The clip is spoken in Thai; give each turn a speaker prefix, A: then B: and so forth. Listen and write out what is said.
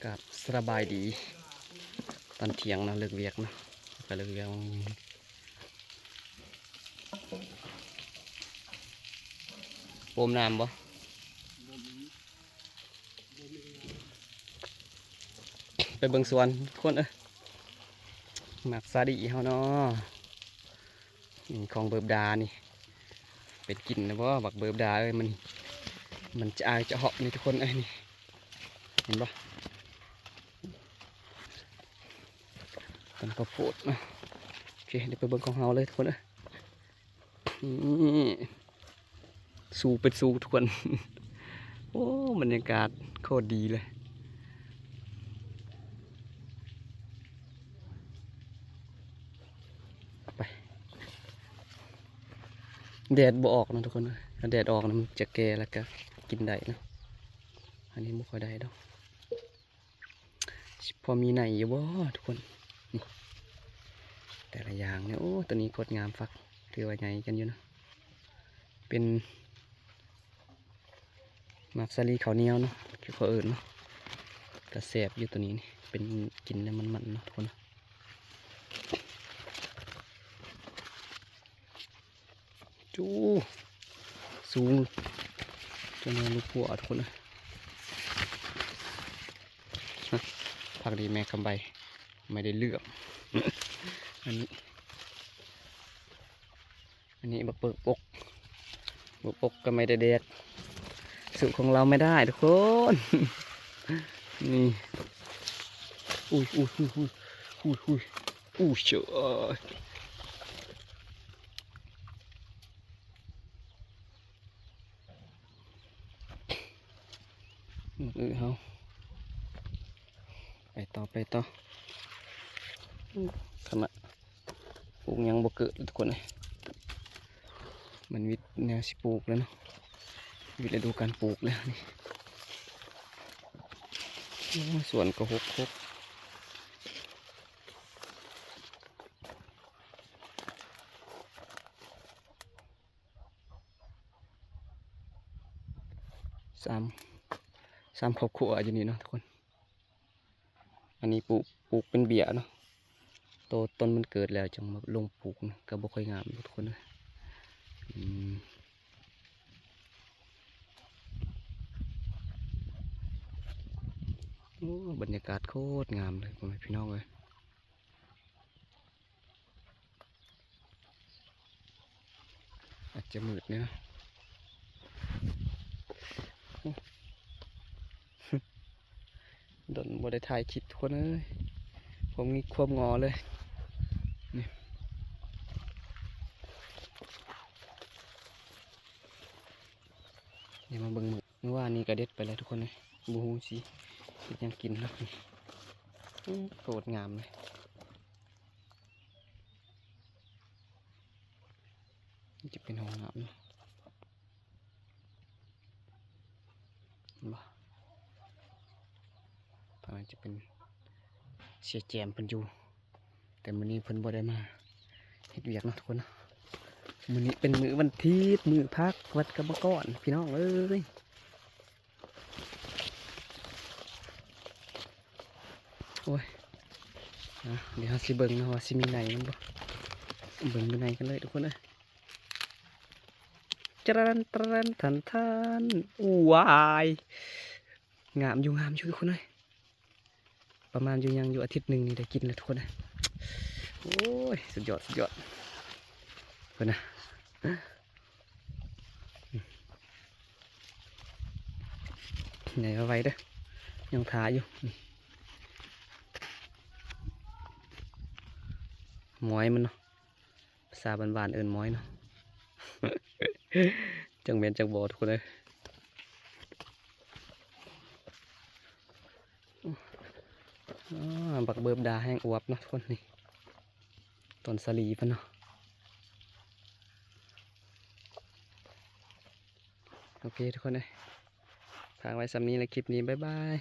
A: กับสบายดีตอนเที่ยงนะเลิกเวียกนะไปเลิกเวียกโอมน้ำบ่ไปเบิ่งสวนคนหมักซาดิเฮาเนาะของเบิบดานี่เป็นกินนะบ่บักเบิบดามันจะอายจะเหาะนี่ทุกคนนี่เห็นบ่ต้นข้าวโพดนะโอเคเดี๋ยวไปเบิ่งของเฮาเลยทุกคนนี่สูเป็นสูทุกคนโอ้บรรยากาศโคตรดีเลยไปแดดบ่ออกนะทุกคนถ้าแดดออกนะมันจะแก่แล้วก็กินได้นะอันนี้ไม่ค่อยได้ดอกพอมีไหนอยู่บ่ทุกคนนี่แต่ละอย่างเนี่ยโอ้ตัวนี้โคตรงามฟักถือว่าใหญ่กันอยู่นะเป็นหมากสาลีข้าวเหนียวเนาะคือเขาอื่นเนาะกระแสบอยู่ตัวนี้นี่เป็นกินแล้วมันเนาะทุกคนจูสูงจนลูกหัวทุกคนนะผักดีแม่คำใบไม่ได้เลือกอันนี้บักเปิกปกก็ไม่ได้เด็ดสูตรของเราไม่ได้ทุกคนนี่อุ้ยเจ๋อเฮาไปต่อขณะปลูกยังบ่เกิดทุกคนเลยมันวิทย์แนวสิปลูกแล้วเนาะวิทย์ฤดูการปลูกแล้วนี่ส่วนก็หกสามครอบครัวอยู่นี่เนาะทุกคนอันนี้ปลูกเป็นเบี้ยเนาะโตต้นมันเกิดแล้วจังมาลงปลูกนะก็บ่ค่อยงามทุกคนเลยโอ้บรรยากาศโคตรงามเลยพ่อแม่พี่น้องเลยอาจจะมืดเนี่ยนะโดนบ่ได้ถ่ายคลิปทุกคนเลยผมมีความงอเลยนี่มาเบิ่งมือเมื่อวานนี้กระเด็ดไปแล้วทุกคนเลยบูฮูสิยังกินแล้วโคตรงามเลยนี่จะเป็นห้องน้ำนะบ้าตอนนั้นจะเป็นเสียแจมเพิ่นอยู่แต่มื้อนี้เพิ่นบ่ได้มาเฮ็ดเวียกนะทุกคนนะมื้อนี้เป็นมื้อวันอาทิตย์มื้อพักวัดกรรมกรพี่น้องเอ้ยโอ้ยเดี๋ยวสิเบิ่งนะว่าสิมีไหนมันบ่เบิ่งอยู่ไหนกันเลยทุกคนเลยจรันทันวายงามอยู่ทุกคนเลยประมาณอยู่ยังอยู่อาทิตย์หนึ่งนี่ได้กินแล้วทุกคนเลยโอ้ยสุดยอดเพื่อนนะไหนเอาไว้เด้อยังทาอยู่ม้อยมันเนาะภาษาบานๆเอิ้นม้อยเนาะจังเมียนจังบ่ทุกคนเลยบักเบิบดาแห้งอวบนะทุกคนนี่ต้นสลีพันเนาะโอเคทุกคนเลยฝากไว้สำนี้ในคลิปนี้บ๊ายบาย